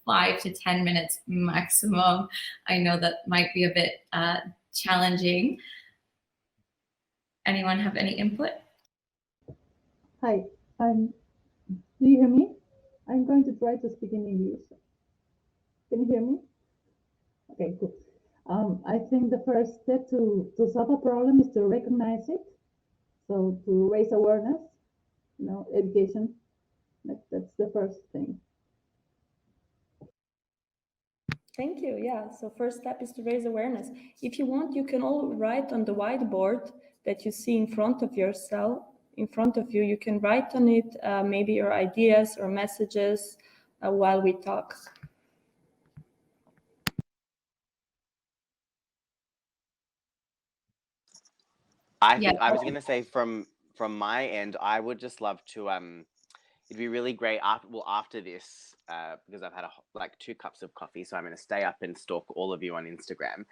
5 to 10 minutes maximum. I know that might be a bit challenging. Anyone have any input? Hi, do you hear me? I'm going to try to speak in English. Can you hear me? Okay, good. I think the first step to solve a problem is to recognize it. So to raise awareness, education, that's the first thing. Thank you. Yeah. So first step is to raise awareness. If you want, you can all write on the whiteboard that you see in front of yourself, in front of you. You can write on it maybe your ideas or messages while we talk. I think I was going to say from my end, I would just love to it'd be really great after this because I've had 2 cups of coffee, so I'm going to stay up and stalk all of you on Instagram.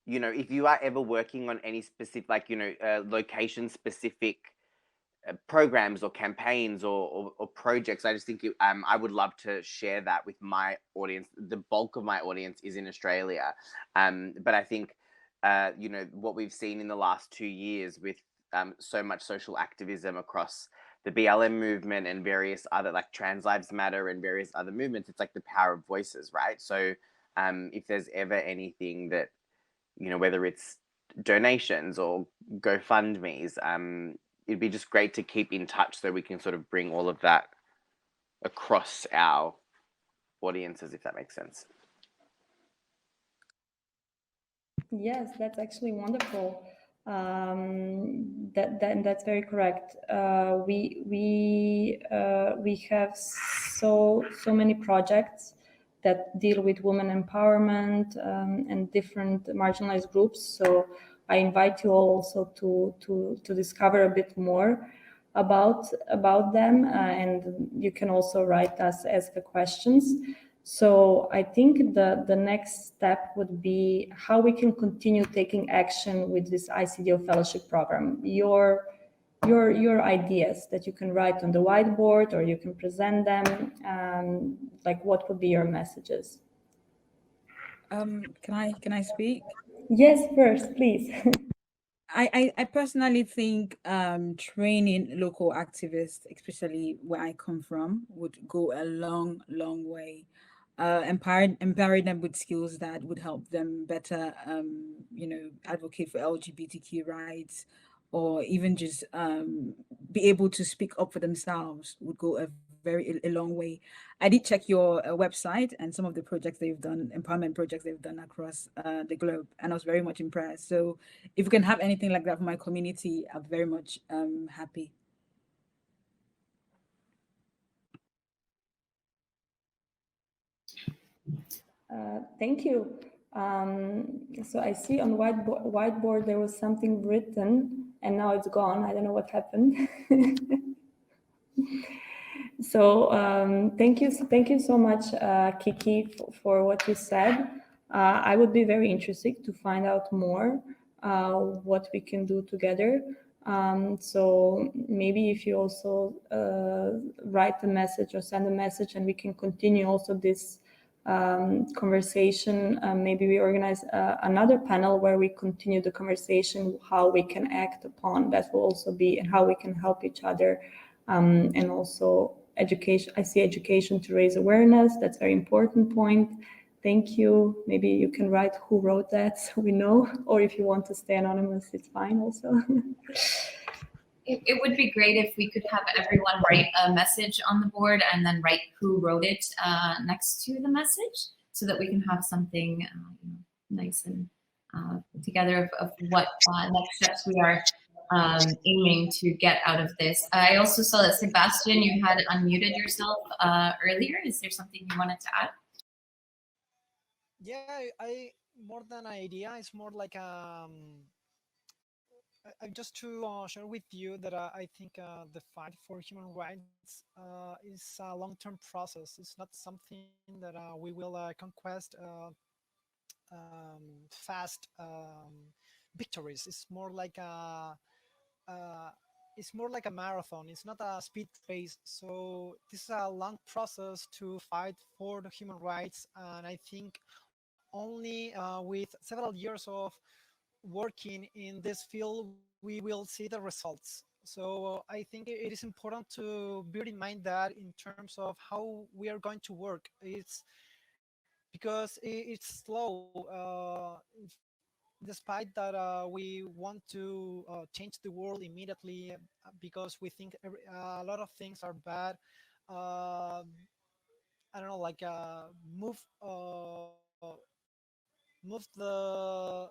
If you are ever working on any specific location specific programs or campaigns or projects, I just think I would love to share that with my audience. The bulk of my audience is in Australia, but I think what we've seen in the last 2 years with so much social activism across the BLM movement and various other Trans Lives Matter and various other movements, it's the power of voices, right? So if there's ever anything that, whether it's donations or GoFundMe's, it'd be just great to keep in touch so we can sort of bring all of that across our audiences, if that makes sense. Yes, that's actually wonderful. That's very correct. We have so many projects that deal with women empowerment and different marginalized groups. So I invite you all also to discover a bit more about them, and you can also write us, ask the questions. So I think the next step would be how we can continue taking action with this ICDO fellowship program. Your ideas that you can write on the whiteboard or you can present them. What would be your messages? Can I speak? Yes, first, please. I personally think training local activists, especially where I come from, would go a long way. Empowering them with skills that would help them better, advocate for LGBTQ rights, or even just be able to speak up for themselves would go a long way. I did check your website and some of the projects they've done, empowerment projects they've done across the globe, and I was very much impressed. So if we can have anything like that for my community, I'm very much happy. Thank you. So I see on whiteboard there was something written and now it's gone. I don't know what happened. So thank you so much, Kiki, for what you said. I would be very interested to find out more what we can do together. So maybe if you also write a message or send a message, and we can continue also this conversation. Maybe we organize another panel where we continue the conversation, how we can act upon that will also be, and how we can help each other, and also education. I see education to raise awareness. That's a very important point. Thank you. Maybe you can write who wrote that so we know, or if you want to stay anonymous, it's fine also. It would be great if we could have everyone write a message on the board and then write who wrote it next to the message, so that we can have something nice and together of what next steps we are aiming to get out of this. I also saw that Sebastian, you had unmuted yourself earlier. Is there something you wanted to add? Yeah, I more than an idea, it's more like just to share with you that I think the fight for human rights is a long-term process. It's not something that we will conquest fast victories. It's more like a marathon. It's not a speed race. So this is a long process to fight for the human rights, and I think only with several years of working in this field, we will see the results. So I think it is important to bear in mind that in terms of how we are going to work, it's because it's slow. Despite that, we want to change the world immediately because we think a lot of things are bad. Uh, I don't know, like move the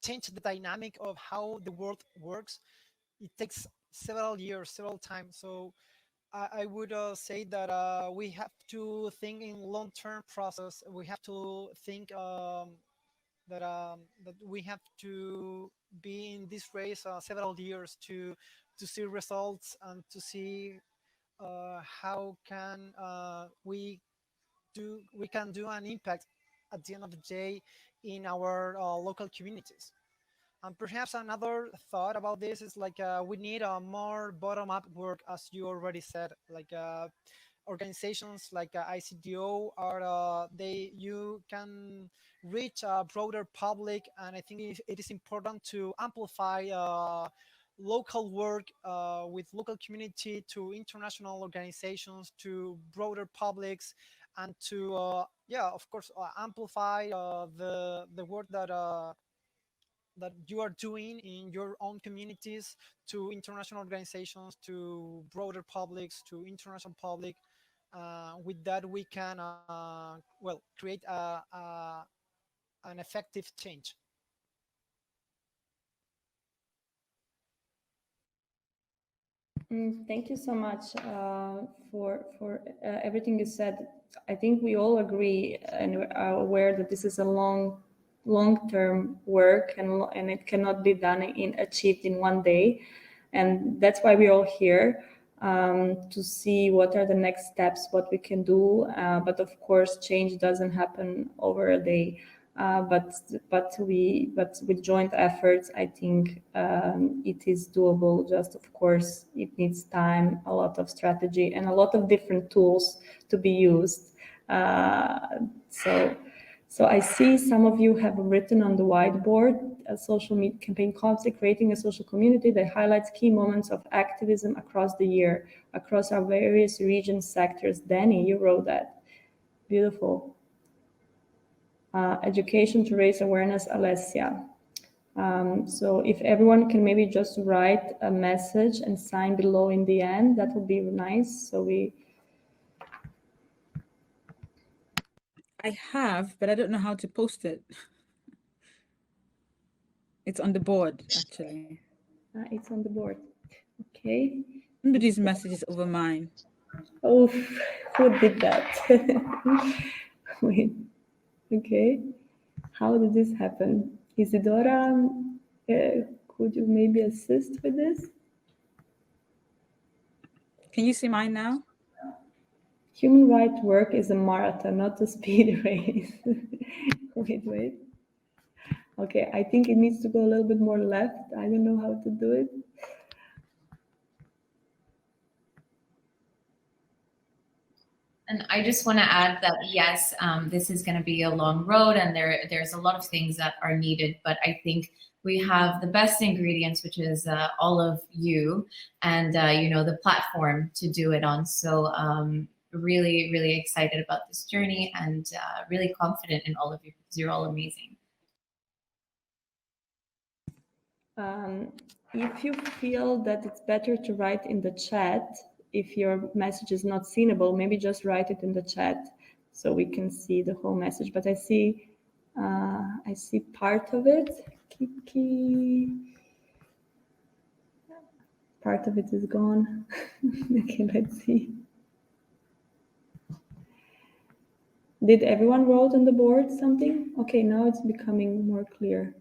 change the dynamic of how the world works. It takes several years, several times. So I would say that we have to think in long-term process. We have to think that we have to be in this race several years to see results and to see how can we can do an impact at the end of the day in our local communities. And perhaps another thought about this is like we need a more bottom-up work, as you already said. Like organizations like ICDO are you can reach a broader public, and I think it is important to amplify local work with local community to international organizations to broader publics, and to yeah, of course, amplify the work that you are doing in your own communities to international organizations, to broader publics, to international public. With that, we can well create an effective change. Thank you so much for everything you said. I think we all agree and are aware that this is a long-term work, and it cannot be done achieved in one day, and that's why we're all here to see what are the next steps, what we can do. But of course, change doesn't happen over a day. But with joint efforts, I think it is doable. Just of course, it needs time, a lot of strategy, and a lot of different tools to be used. So I see some of you have written on the whiteboard a social media campaign concept, creating a social community that highlights key moments of activism across the year, across our various regions, sectors. Denny, you wrote that. Beautiful. Education to raise awareness, Alessia. So if everyone can maybe just write a message and sign below in the end, that would be nice. So I have, but I don't know how to post it. It's on the board, actually. It's on the board. Okay. Somebody's message is over mine. Oh, who did that? Wait. Okay. How did this happen? Isidora, could you maybe assist with this? Can you see mine now? Human rights work is a marathon, not a speed race. Wait. Okay, I think it needs to go a little bit more left. I don't know how to do it. And I just want to add that, yes, this is going to be a long road, and there's a lot of things that are needed, but I think we have the best ingredients, which is all of you and, the platform to do it on. So really, really excited about this journey and really confident in all of you because you're all amazing. If you feel that it's better to write in the chat, if your message is not seenable, maybe just write it in the chat so we can see the whole message. But I see part of it. Kiki, part of it is gone. Okay, let's see. Did everyone wrote on the board something? Okay, now it's becoming more clear.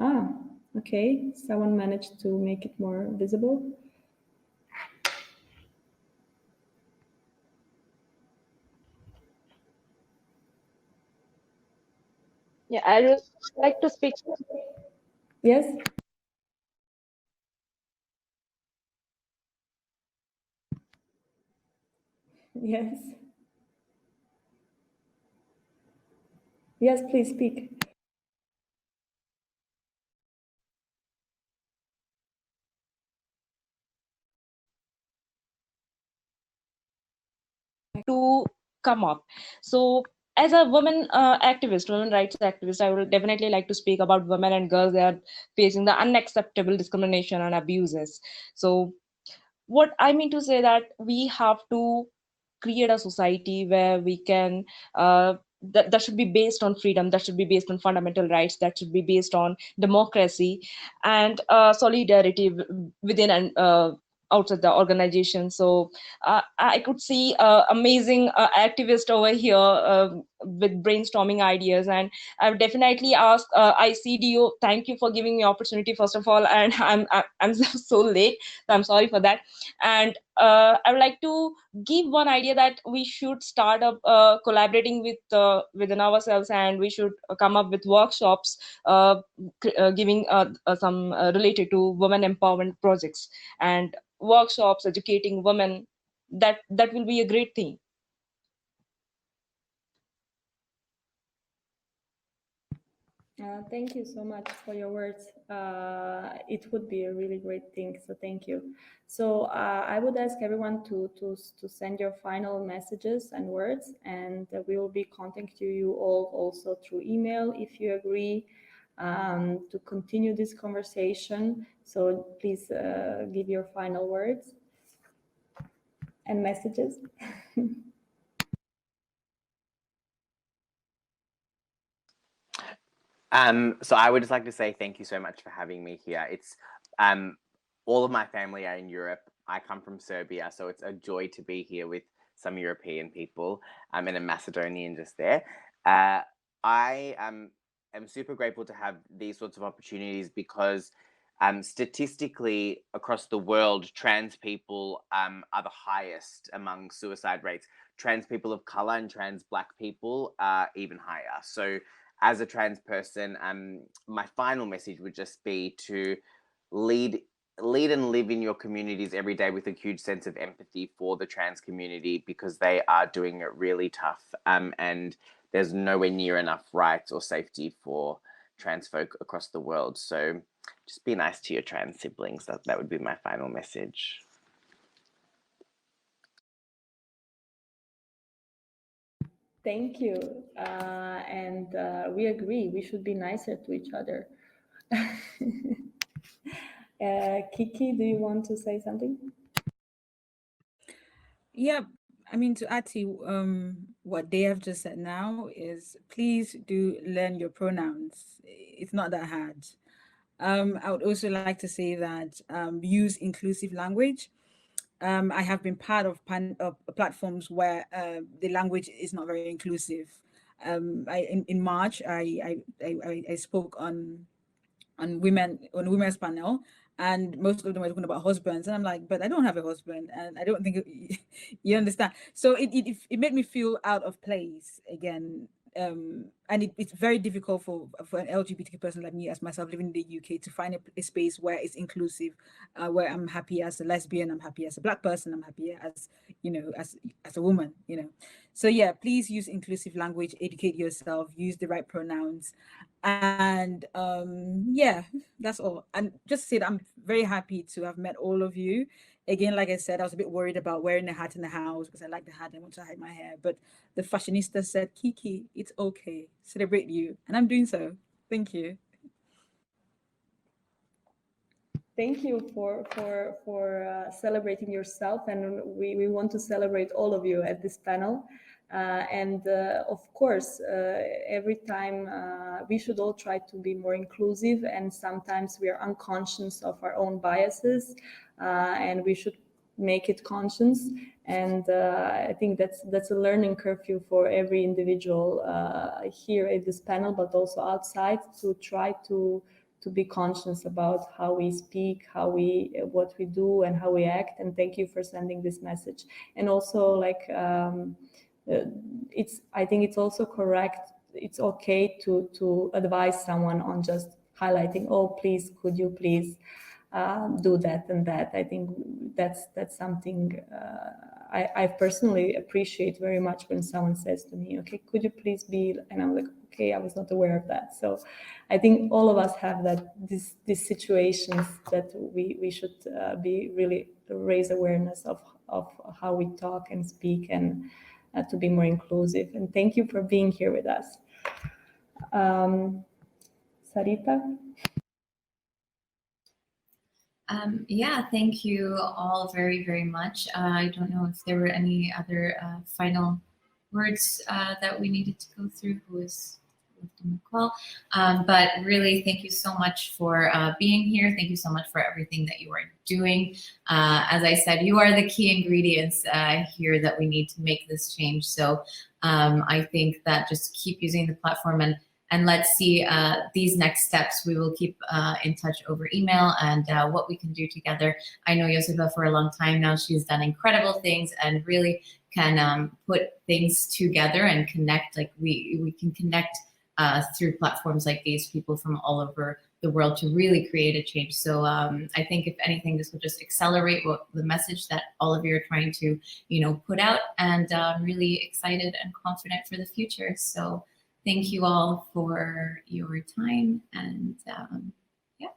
Ah, okay, someone managed to make it more visible. Yeah, I would like to speak. Yes? Yes. Yes, please speak. To come up. So, as a woman activist, women rights activist, I would definitely like to speak about women and girls that are facing the unacceptable discrimination and abuses. So, what I mean to say that we have to create a society where we can that should be based on freedom, that should be based on fundamental rights, that should be based on democracy and solidarity within and outside the organization. So I could see amazing activists over here with brainstorming ideas, and I would definitely ask ICDO. Thank you for giving me opportunity first of all, and I'm so late, so I'm sorry for that. And I would like to give one idea that we should start up collaborating within ourselves, and we should come up with workshops giving some related to women empowerment projects and workshops educating women. That will be a great thing. Thank you so much for your words. It would be a really great thing, so thank you. So I would ask everyone to send your final messages and words, and we will be contacting you all also through email if you agree to continue this conversation. So please give your final words and messages. So I would just like to say thank you so much for having me here. It's all of my family are in Europe. I come from Serbia, so it's a joy to be here with some European people. I'm in a Macedonian just there. I am super grateful to have these sorts of opportunities because statistically across the world, trans people are the highest among suicide rates. Trans people of color and trans Black people are even higher. So as a trans person, my final message would just be to lead and live in your communities every day with a huge sense of empathy for the trans community because they are doing it really tough. And there's nowhere near enough rights or safety for trans folk across the world. So just be nice to your trans siblings. That would be my final message. Thank you. And we agree, we should be nicer to each other. Kiki, do you want to say something? Yeah, I mean, to add to what they have just said now is please do learn your pronouns. It's not that hard. I would also like to say that use inclusive language. I have been part of platforms where the language is not very inclusive. In March, I spoke on women's panel, and most of them were talking about husbands, and I'm like, but I don't have a husband, and I don't think you understand. So it made me feel out of place again. And it's very difficult for an LGBTQ person like me, as myself, living in the UK, to find a space where it's inclusive, where I'm happy as a lesbian, I'm happy as a Black person, I'm happy as as a woman, So yeah, please use inclusive language, educate yourself, use the right pronouns, And yeah, that's all. And just say that I'm very happy to have met all of you. Again, like I said, I was a bit worried about wearing a hat in the house because I like the hat and want to hide my hair. But the fashionista said, Kiki, it's okay. Celebrate you. And I'm doing so. Thank you. Thank you for celebrating yourself, and we want to celebrate all of you at this panel. And of course, every time we should all try to be more inclusive, and sometimes we are unconscious of our own biases, and we should make it conscious. And I think that's a learning curve for every individual here at this panel, but also outside, to try to be conscious about how we speak, what we do, and how we act. And thank you for sending this message. And also, like, I think it's also correct. It's okay to advise someone on just highlighting, oh, please, could you please do that and that. I think that's something I personally appreciate very much when someone says to me, okay, could you please be, and I'm like, okay, I was not aware of that. So I think all of us have these situations that we should be really raise awareness of how we talk and speak, and to be more inclusive. And thank you for being here with us. Sarita? Yeah, thank you all very, very much. I don't know if there were any other final words that we needed to go through. Who is lifting the call? But really, thank you so much for being here. Thank you so much for everything that you are doing. As I said, you are the key ingredients here that we need to make this change. So I think that just keep using the platform, and let's see these next steps. We will keep in touch over email and what we can do together. I know Josipa for a long time now. She's done incredible things and really can put things together and connect. Like we can connect through platforms like these, people from all over the world, to really create a change. So I think if anything, this will just accelerate the message that all of you are trying to, put out, and really excited and confident for the future. So thank you all for your time, and yeah.